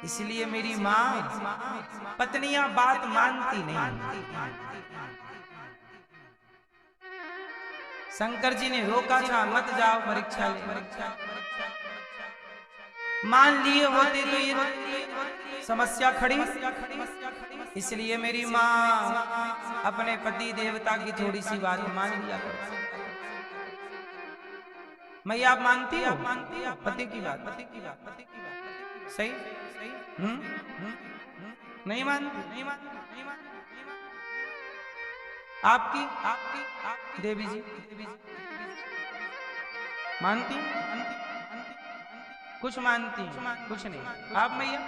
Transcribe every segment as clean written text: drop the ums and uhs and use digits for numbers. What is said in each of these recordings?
इसलिए मेरी माँ पत्नियां बात मानती नहीं। शंकर जी ने रोका था, मत जाओ परीक्षा ले। मान लिए होते तो ये समस्या खड़ी। इसलिए मेरी माँ अपने पति देवता की थोड़ी सी बात मान लिया करो। मैया आप मानती हो पति की बात? सही नहीं मानती। आपकी देवी जी मानती? कुछ मानती, कुछ नहीं। आप मैया?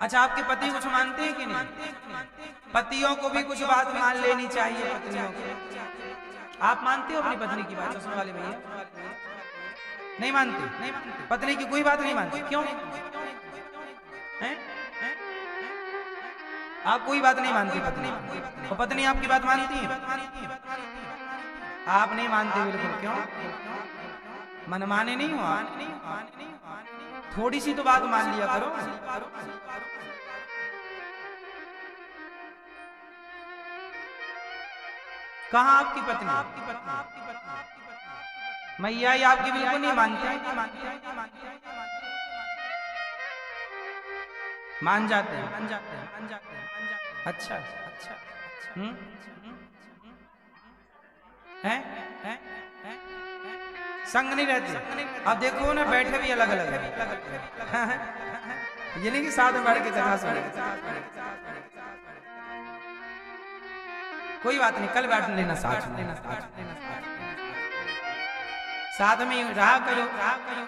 अच्छा, आपके पति कुछ मानते हैं कि नहीं? पतियों को भी कुछ बात मान लेनी चाहिए पत्नियों को। आप मानते हो अपनी पत्नी की बात? चश्मे वाले भैया नहीं मानते? पत्नी की कोई बात नहीं मानते, क्यों? हैं? आप कोई बात नहीं मानती पत्नी, और पत्नी आपकी बात मानती है? आप नहीं मानते बिल्कुल, क्यों? मनमाने नहीं हो आप? थोड़ी सी तो बात मान लिया करो। कहाँ आपकी पत्नी? मैया ये आपकी बिल्कुल नहीं मानते? मान जाते हैं। अच्छा हैं? संग नहीं रहते। अब देखो ना, बैठे भी अलग अलग है। ये नहीं कि साथ में बैठ के कथा सुने। कोई बात नहीं, कल बैठ लेना साथ में। साथ में रहा करो।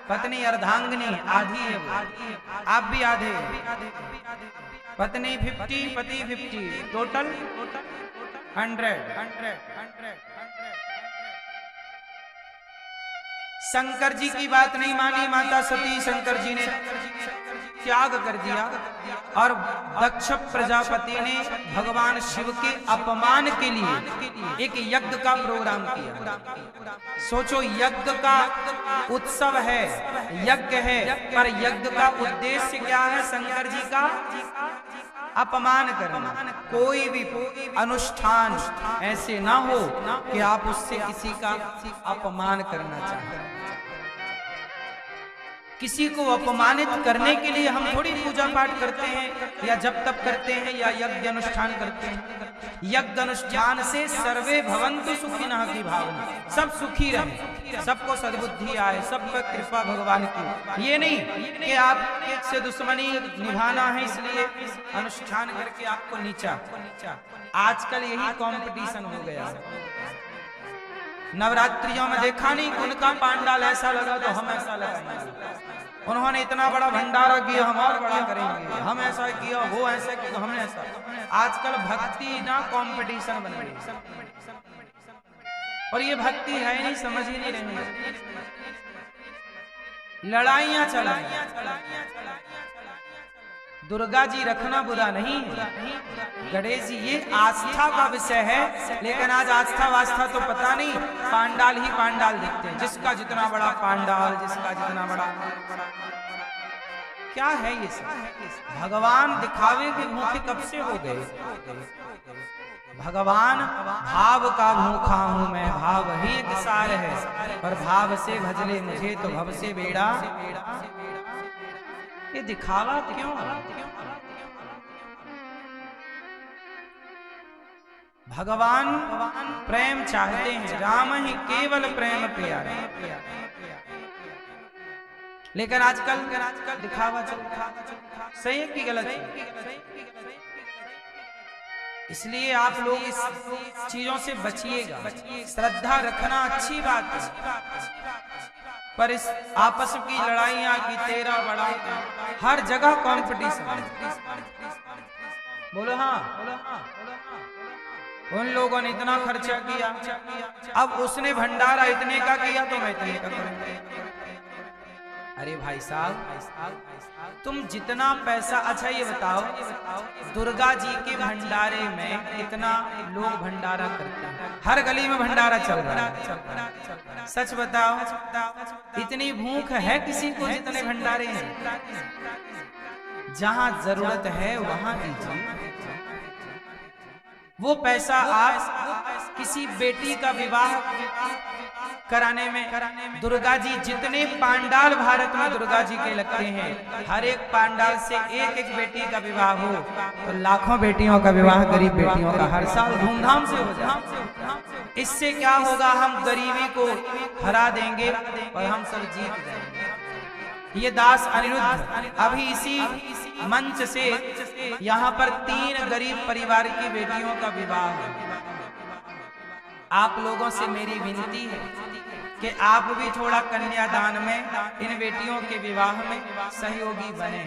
पत्नी अर्धांगिनी आधी है वो, आप भी आधे। पत्नी 50, पति 50, टोटल 100। शंकर जी की बात नहीं मानी माता सती। शंकर जी ने त्याग कर दिया और दक्ष प्रजापति ने भगवान शिव के अपमान के लिए एक यज्ञ का प्रोग्राम किया। सोचो, यज्ञ का उत्सव है, यज्ञ है, पर यज्ञ का उद्देश्य क्या है? शंकर जी का अपमान करना। कोई भी अनुष्ठान ऐसे ना हो कि आप उससे किसी का अपमान करना चाहें। किसी को अपमानित करने के लिए हम थोड़ी पूजा पाठ करते हैं या जप तप करते हैं या यज्ञ अनुष्ठान करते हैं। यज्ञ अनुष्ठान से सर्वे भवन्तु सुखिनः की भावना, सब सुखी रहे, सबको सद्बुद्धि आए, सब पर कृपा भगवान की। ये नहीं कि आप से दुश्मनी निभाना है इसलिए अनुष्ठान करके आपको नीचा। आजकल यही कंपटीशन हो गया है। नवरात्रियों में देखा नहीं, उनका पांडाल ऐसा लगा तो हम ऐसा लगाएंगे। उन्होंने इतना बड़ा भंडारा किया, हम और बड़ा करेंगे। हम ऐसा किया, वो ऐसा किया, हमने ऐसा। आजकल भक्ति ना कंपटीशन बन गई, और ये भक्ति है नहीं, समझ ही नहीं रहे। लड़ाइयां चल रही। दुर्गा जी रखना बुरा नहीं है, गणेश जी ये आस्था का विषय है। लेकिन आज आस्था वास्था तो पता नहीं, पांडाल ही पांडाल दिखते हैं। जिसका जितना बड़ा पांडाल, जिसका जितना बड़ा, क्या है ये सब? भगवान दिखावे के भूखे कब से हो गए? भगवान भाव का भूखा हूं मैं, भाव ही एक सार है, पर भाव से भजले मुझे तो भव से बेड़ा। ये दिखावा क्यों? भगवान प्रेम चाहते हैं, राम ही केवल प्रेम प्यारा। लेकिन आजकल दिखावा चलता, सही है कि गलत है? इसलिए आप लोग इस चीजों से बचिएगा। श्रद्धा रखना अच्छी बात है, पर इस आपस की लड़ाइयां की तेरा बड़ा, हर जगह कंपटीशन। बोलो हाँ। उन लोगों ने इतना खर्चा किया, अब उसने भंडारा इतने का किया तो मैं इतने का करूंगा। अरे भाई साहब, तुम जितना पैसा, अच्छा ये बताओ दुर्गा जी के भंडारे में कितना लोग भंडारा करते हैं? हर गली में भंडारा चल रहा है, सच बताओ, इतनी भूख है किसी को जितने भंडारे हैं? जहां जरूरत है वहां दीजिए। वो पैसा आप किसी बेटी का विवाह कराने में, दुर्गा जी जितने पांडाल भारत में दुर्गा जी के लगते हैं, हर एक पांडाल से एक एक बेटी का विवाह हो तो लाखों बेटियों का विवाह गरीब बेटियों का हर साल धूमधाम से हो जाए। इससे क्या होगा? हम गरीबी को हरा देंगे और हम सब जीत जाएंगे। ये दास अनिरुद्ध अभी इसी मंच से यहाँ पर 3 गरीब परिवार की बेटियों का विवाह है। आप लोगों से मेरी विनती है कि आप भी थोड़ा कन्यादान में इन बेटियों के विवाह में सहयोगी बने।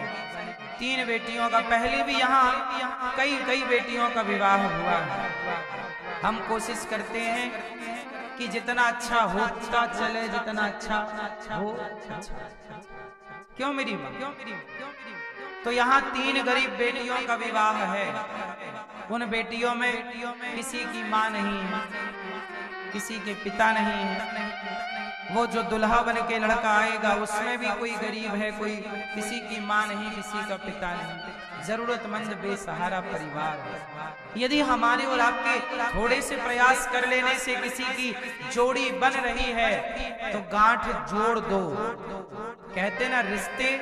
3 बेटियों का, पहले भी यहाँ कई बेटियों का विवाह हुआ है। हम कोशिश करते हैं कि जितना अच्छा होता चले, जितना अच्छा हो। क्यों मेरी माँ? तो यहाँ 3 गरीब बेटियों का विवाह है। उन बेटियों में किसी की माँ नहीं है, किसी के पिता नहीं है। वो जो दुल्हा बन के लड़का आएगा उसमें भी कोई गरीब है, कोई किसी की माँ नहीं, किसी का पिता नहीं, जरूरतमंद बेसहारा परिवार है। यदि हमारे और आपके थोड़े से प्रयास कर लेने से किसी की जोड़ी बन रही है तो गांठ जोड़ दो। कहते ना, रिश्ते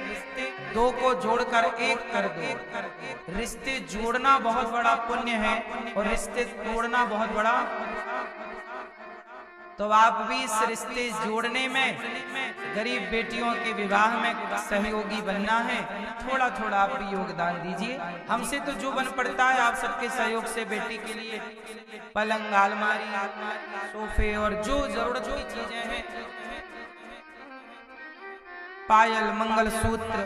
2 को जोड़कर 1 कर दो। रिश्ते जोड़ना बहुत बड़ा पुण्य है और रिश्ते तोड़ना बहुत बड़ा। तो आप भी इस रिश्ते जोड़ने में, गरीब बेटियों के विवाह में सहयोगी बनना है। थोड़ा थोड़ा आप भी योगदान दीजिए। हमसे तो जो बन पड़ता है आप सबके सहयोग से बेटी के लिए पलंग, अलमारी, सोफे और जो जरूरत की चीजें हैं, पायल, मंगलसूत्र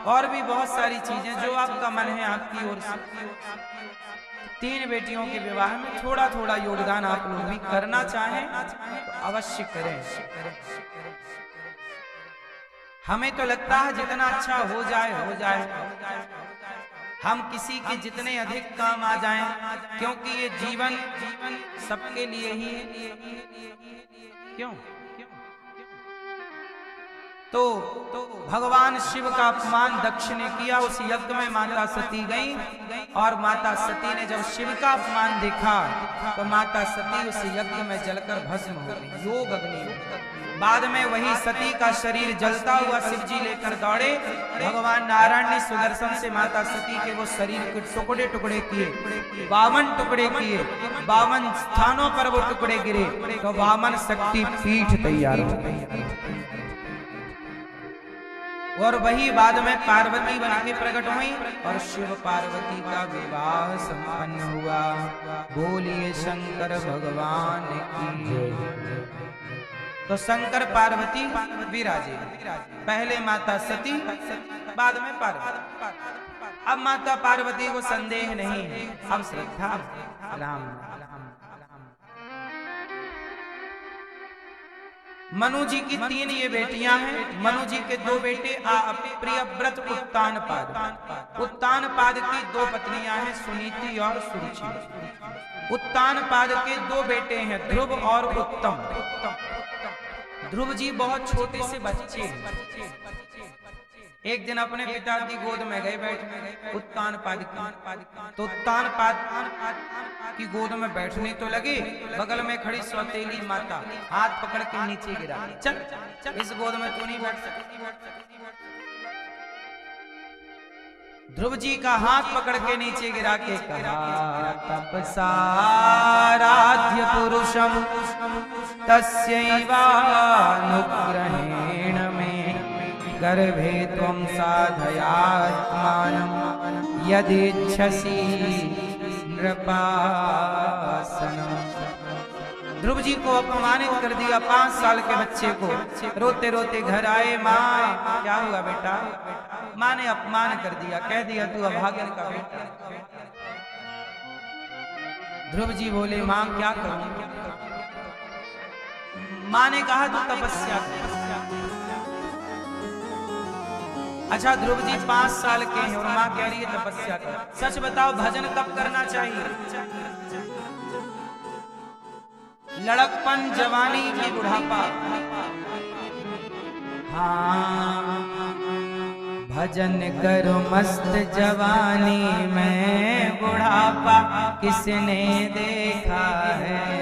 और भी बहुत सारी चीजें जो आपका मन है आपकी ओर से। 3 बेटियों के विवाह में थोड़ा थोड़ा योगदान आप लोग भी करना चाहें तो अवश्य करें। हमें तो लगता है जितना अच्छा हो जाए। हम किसी के जितने अधिक काम आ जाएं, क्योंकि ये जीवन सबके लिए ही है। क्यों? तो भगवान शिव का अपमान दक्ष ने किया। उस यज्ञ में माता सती गई और माता सती ने जब शिव का अपमान देखा तो माता सती उस यज्ञ में जलकर भस्म हो गई, योग अग्नि में। बाद में वही सती का शरीर जलता हुआ शिव जी लेकर दौड़े। भगवान नारायण ने सुदर्शन से माता सती के वो शरीर के टुकड़े टुकड़े किए, 52 टुकड़े किए, 52 स्थानों पर वो टुकड़े गिरे तो 52 शक्ति पीठ तैयार हो गई। और वही बाद में पार्वती बन के प्रकट हुई और शिव पार्वती का विवाह संपन्न हुआ। बोलिए शंकर भगवान की। तो शंकर पार्वती विराजे, पहले माता सती, बाद में पार्वती। अब माता पार्वती को संदेह नहीं है, अब श्रद्धा राम। मनु जी की 3 ये बेटियां हैं। मनु जी के 2 बेटे प्रियव्रत, उत्तानपाद। उत्तानपाद की 2 पत्नियां हैं, सुनीति और सुरुचि। उत्तानपाद के 2 बेटे हैं, ध्रुव और उत्तम। ध्रुव जी बहुत छोटे से बच्चे हैं। एक दिन अपने पिता की गोद में गए बैठने, उत्तानपाद तो उत्तानपाद की गोद में बैठने तो लगे, बगल में खड़ी सौतेली माता हाथ पकड़ के नीचे गिरा, चल इस गोद में तू नहीं बैठ सकती। ध्रुव जी का हाथ पकड़ के नीचे गिरा के कहा, तपसाराध्य पुरुषम तस्यैवानुग्रहेण मे गर्भे त्वं साधयात्मानं यदिच्छसि नृपासनम्। ध्रुव जी को अपमानित कर दिया, 5 साल के बच्चे को। रोते रोते घर आए, माँ क्या हुआ बेटा? माँ ने अपमान कर दिया, कह दिया तू अभागन का बेटा। ध्रुव जी बोले माँ क्या करूं? माँ ने कहा तू तपस्या कर। अच्छा ध्रुव जी 5 साल के हैं और माँ कह रही है तपस्या कर। सच बताओ भजन कब करना चाहिए? लड़कपन, जवानी की बुढ़ापा? हाँ, भजन करो मस्त जवानी में, बुढ़ापा किसने देखा है?